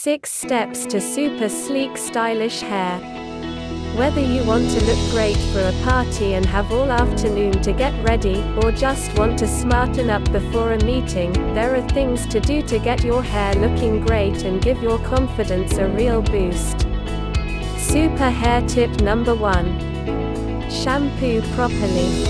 6 Steps to Super Sleek Stylish Hair. Whether you want to look great for a party and have all afternoon to get ready, or just want to smarten up before a meeting, there are things to do to get your hair looking great and give your confidence a real boost. Super hair tip number 1. Shampoo properly.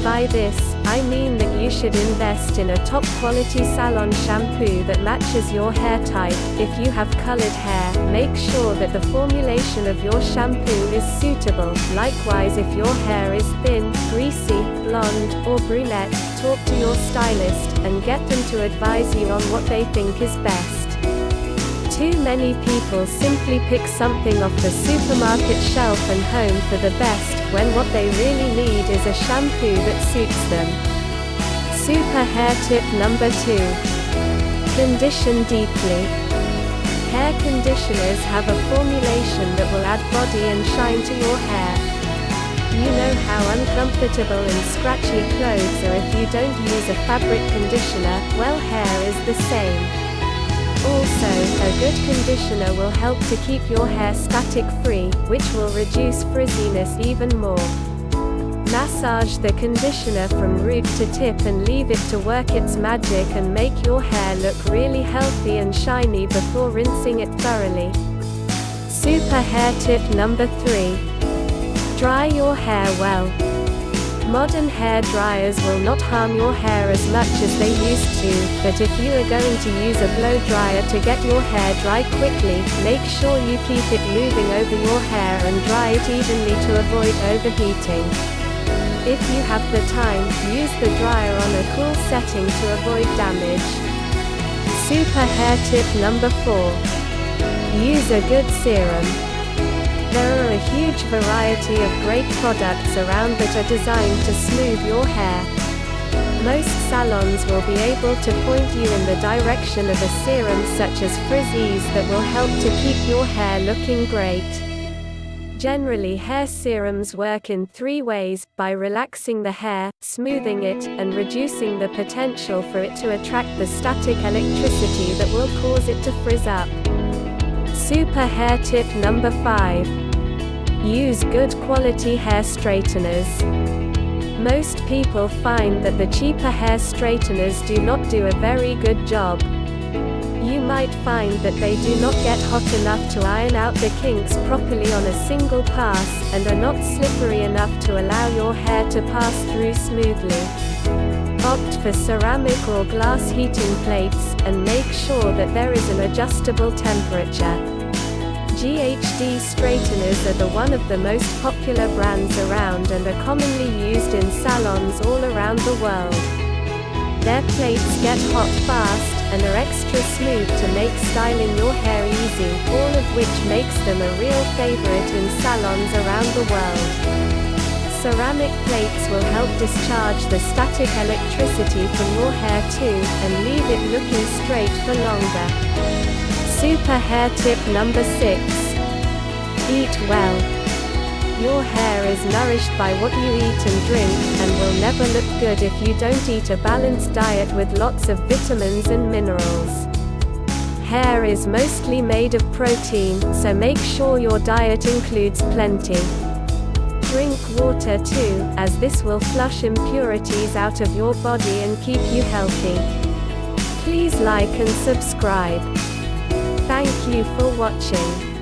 By this, I mean that you should invest in a top-quality salon shampoo that matches your hair type. If you have colored hair, make sure that the formulation of your shampoo is suitable. Likewise, if your hair is thin, greasy, blonde, or brunette, talk to your stylist, and get them to advise you on what they think is best. Too many people simply pick something off the supermarket shelf and home for the best, when what they really need is a shampoo that suits them. Super hair tip number 2. Condition deeply. Hair conditioners have a formulation that will add body and shine to your hair. You know how uncomfortable and scratchy clothes are if you don't use a fabric conditioner. Well, hair is the same. Also, a good conditioner will help to keep your hair static-free, which will reduce frizziness even more. Massage the conditioner from root to tip and leave it to work its magic and make your hair look really healthy and shiny before rinsing it thoroughly. Super hair tip number 3. Dry your hair well. Modern hair dryers will not harm your hair as much as they used to, but if you are going to use a blow dryer to get your hair dry quickly, make sure you keep it moving over your hair and dry it evenly to avoid overheating. If you have the time, use the dryer on a cool setting to avoid damage. Super hair tip number 4. Use a good serum. There are a huge variety of great products around that are designed to smooth your hair. Most salons will be able to point you in the direction of a serum such as Frizz-Ease that will help to keep your hair looking great. Generally, hair serums work in 3 ways: by relaxing the hair, smoothing it, and reducing the potential for it to attract the static electricity that will cause it to frizz up. Super hair tip number 5. Use good quality hair straighteners. Most people find that the cheaper hair straighteners do not do a very good job. You might find that they do not get hot enough to iron out the kinks properly on a single pass, and are not slippery enough to allow your hair to pass through smoothly. Opt for ceramic or glass heating plates, and make sure that there is an adjustable temperature. GHD straighteners are one of the most popular brands around and are commonly used in salons all around the world. Their plates get hot fast, and are extra smooth to make styling your hair easy, all of which makes them a real favorite in salons around the world. Ceramic plates will help discharge the static electricity from your hair too, and leave it looking straight for longer. Super hair tip number 6. Eat well. Your hair is nourished by what you eat and drink, and will never look good if you don't eat a balanced diet with lots of vitamins and minerals. Hair is mostly made of protein, so make sure your diet includes plenty. Drink water too, as this will flush impurities out of your body and keep you healthy. Please like and subscribe. Thank you for watching.